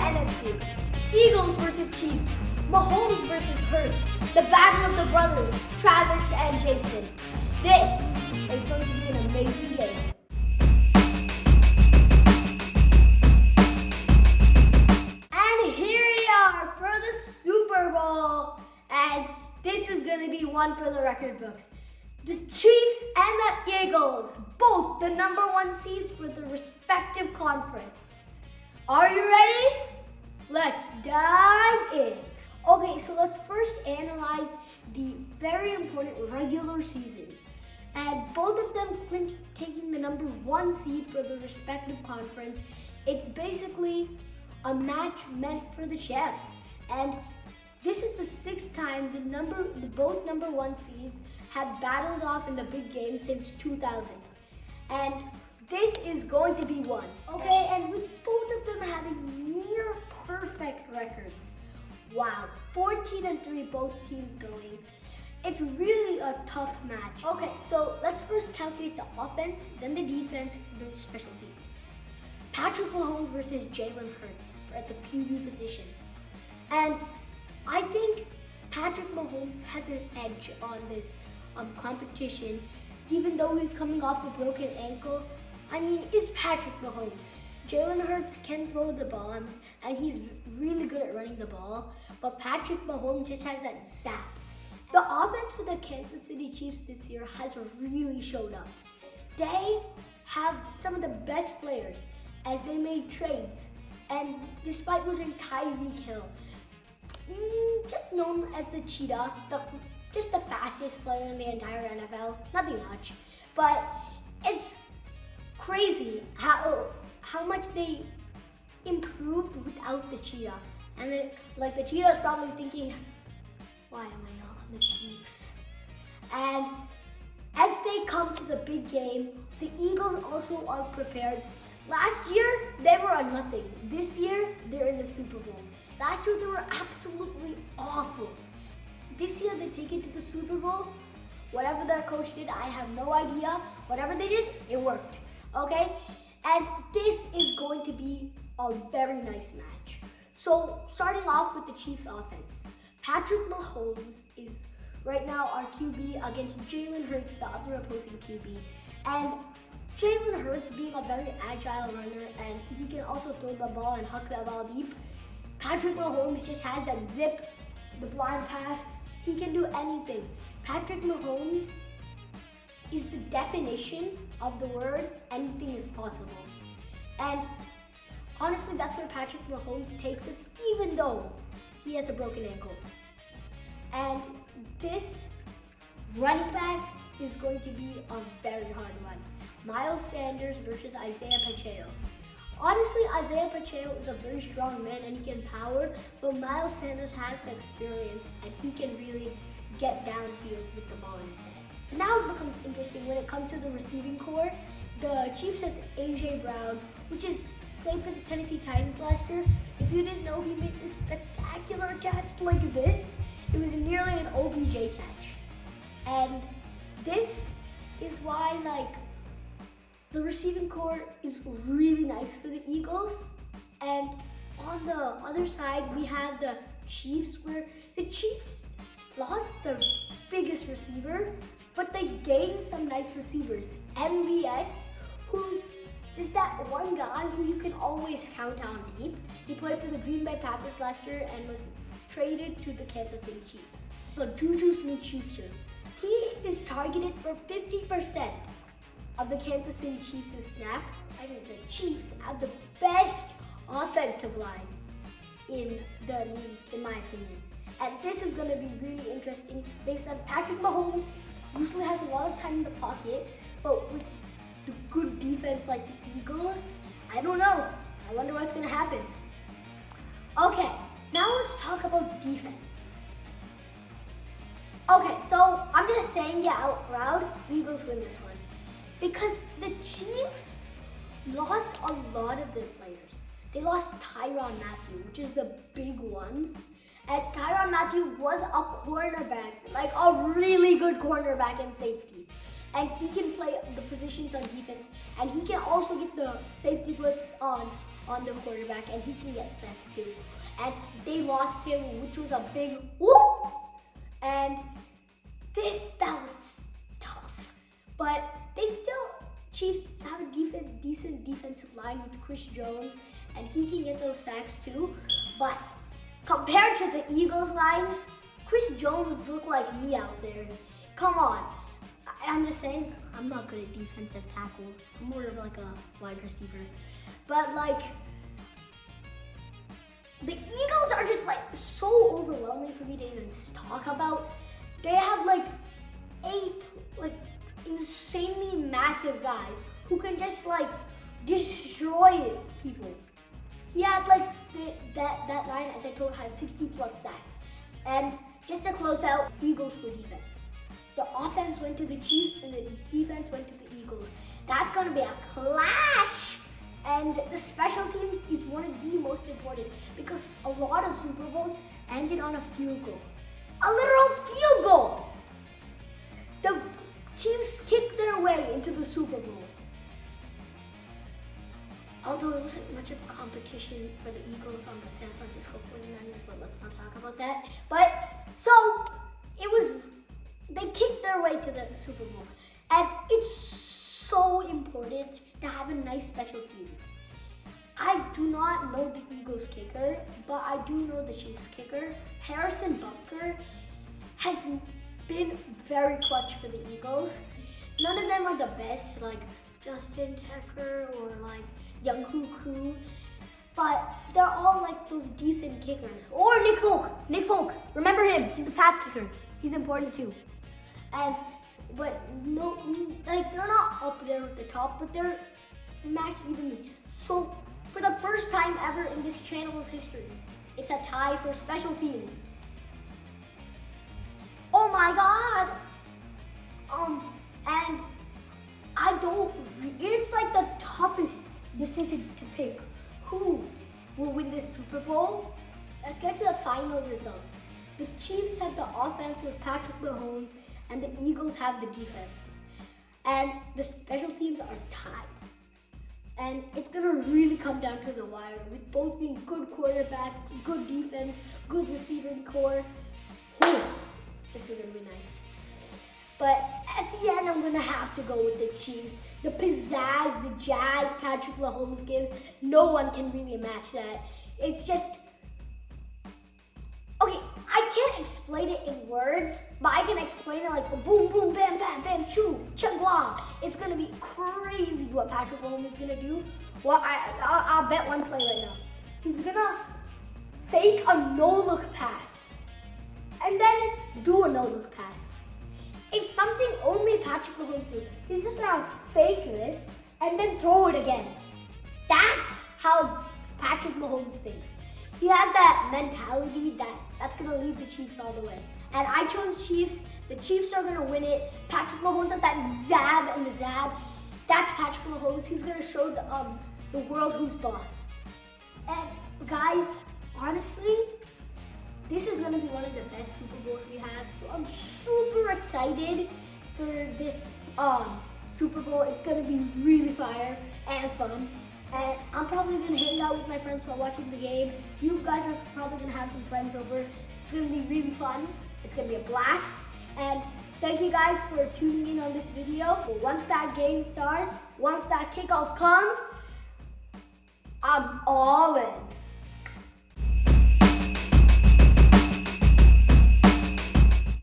NFC. Eagles versus Chiefs. Mahomes versus Hurts. The battle of the brothers, Travis and Jason. This is going to be an amazing game. And here we are for the Super Bowl. And this is going to be one for the record books. The Chiefs and the Eagles, both the #1 seeds for the respective conference. Are you ready? Let's dive in. Okay, so let's first analyze the very important regular season. And both of them clinched taking the #1 seed for the respective conference. It's basically a match meant for the champs. And this is the 6th time both #1 seeds have battled off in the big game since 2000. And this is going to be one. Okay, and with both of them having near perfect records. Wow, 14-3 both teams going. It's really a tough match. Okay, so let's first calculate the offense, then the defense, then the special teams. Patrick Mahomes versus Jalen Hurts at the QB position. And I think Patrick Mahomes has an edge on this competition, even though he's coming off a broken ankle. I mean, it's Patrick Mahomes. Jalen Hurts can throw the bombs, and he's really good at running the ball, but Patrick Mahomes just has that zap. The offense for the Kansas City Chiefs this year has really showed up. They have some of the best players as they made trades, and despite losing Tyreek Hill, just known as the Cheetah, just the fastest player in the entire NFL, nothing much, but it's crazy how much they improved without the Cheetah. And then, the Cheetah's probably thinking, why am I not on the Chiefs? And as they come to the big game, the Eagles also are prepared. Last year, they were on nothing. This year, they're in the Super Bowl. Last year, they were absolutely awful. This year, they take it to the Super Bowl. Whatever their coach did, I have no idea. Whatever they did, it worked. Okay? And this is going to be a very nice match. So, starting off with the Chiefs offense. Patrick Mahomes is right now our QB against Jalen Hurts, the other opposing QB. And Jalen Hurts being a very agile runner, and he can also throw the ball and huck that ball deep. Patrick Mahomes just has that zip, the blind pass. He can do anything. Patrick Mahomes is the definition of the word anything is possible. And honestly, that's where Patrick Mahomes takes us, even though he has a broken ankle. And this running back is going to be a very hard one. Miles Sanders versus Isaiah Pacheco. Honestly, Isaiah Pacheco is a very strong man and he can power, but Miles Sanders has the experience and he can really get downfield with the ball in his head. Now it becomes interesting when it comes to the receiving core. The Chiefs has AJ Brown, which is played for the Tennessee Titans last year. If you didn't know, he made this spectacular catch like this. It was nearly an OBJ catch. And this is why, the receiving core is really nice for the Eagles. And on the other side, we have the Chiefs, where the Chiefs lost their biggest receiver, but they gained some nice receivers. MVS, who's just that one guy who you can always count on deep. He played for the Green Bay Packers last year and was traded to the Kansas City Chiefs. So Juju Smith-Schuster, he is targeted for 50% of the Kansas City Chiefs' snaps. I think the Chiefs have the best offensive line in the league, in my opinion. And this is going to be really interesting based on Patrick Mahomes usually has a lot of time in the pocket, but with the good defense like the Eagles, I don't know. I wonder what's going to happen. Okay, now let's talk about defense. Okay, so I'm just saying it out loud, Eagles win this one. Because the Chiefs lost a lot of their players. They lost Tyrann Mathieu, which is the big one. And Tyrann Mathieu was a cornerback, a really good cornerback and safety. And he can play the positions on defense, and he can also get the safety blitz on on the quarterback, and he can get sacks too. And they lost him, which was a big whoop. And that was tough. But Chiefs have a decent defensive line with Chris Jones, and he can get those sacks too. But compared to the Eagles line, Chris Jones looked like me out there. Come on. I'm just saying, I'm not good at defensive tackle. I'm more of like a wide receiver. But like, the Eagles are just like so overwhelming for me to even talk about. They have like 8 insanely massive guys who can just like destroy people. He had like that line, as I told, had 60 plus sacks. And just to close out, Eagles for defense. The offense went to the Chiefs and the defense went to the Eagles. That's gonna be a clash. And the special teams is one of the most important because a lot of Super Bowls ended on a field goal. A literal field goal! The Chiefs kicked their way into the Super Bowl. Although it wasn't much of a competition for the Eagles on the San Francisco 49ers, but let's not talk about that. But, so, they kicked their way to the Super Bowl. And it's so important to have a nice special teams. I do not know the Eagles kicker, but I do know the Chiefs kicker. Harrison Butker has been very clutch for the Eagles. None of them are the best, like Justin Tucker or like Young Koo, but they're all like those decent kickers. Or Nick Folk, remember him? He's the Pats kicker. He's important too. But no, like they're not up there at the top, but they're matched evenly. So for the first time ever in this channel's history, it's a tie for special teams. Oh my God! And it's like the toughest decision to pick who will win this Super Bowl. Let's get to the final result. The Chiefs have the offense with Patrick Mahomes, and the Eagles have the defense. And the special teams are tied. And it's gonna really come down to the wire, with both being good quarterbacks, good defense, good receiving core. This is gonna be nice. But at the end, I'm gonna have to go with the Chiefs. The pizzazz, the jazz Patrick Mahomes gives, no one can really match that. It's just, okay, I can't explain it in words, but I can explain it like a boom, boom, bam, bam, bam, choo, chugwa. It's gonna be crazy what Patrick Mahomes is gonna do. Well, I'll bet one play right now. He's gonna fake a no-look pass and then do a no-look pass. It's something only Patrick Mahomes do. He's just gonna fake this and then throw it again. That's how Patrick Mahomes thinks. He has that mentality that's gonna lead the Chiefs all the way. And I chose Chiefs. The Chiefs are gonna win it. Patrick Mahomes has that zab and the zab. That's Patrick Mahomes. He's gonna show the world who's boss. And guys, honestly, this is gonna be one of the best Super Bowls we have. So I'm super excited for this Super Bowl. It's gonna be really fire and fun. And I'm probably gonna hang out with my friends while watching the game. You guys are probably gonna have some friends over. It's gonna be really fun. It's gonna be a blast. And thank you guys for tuning in on this video. But once that game starts, once that kickoff comes, I'm all in.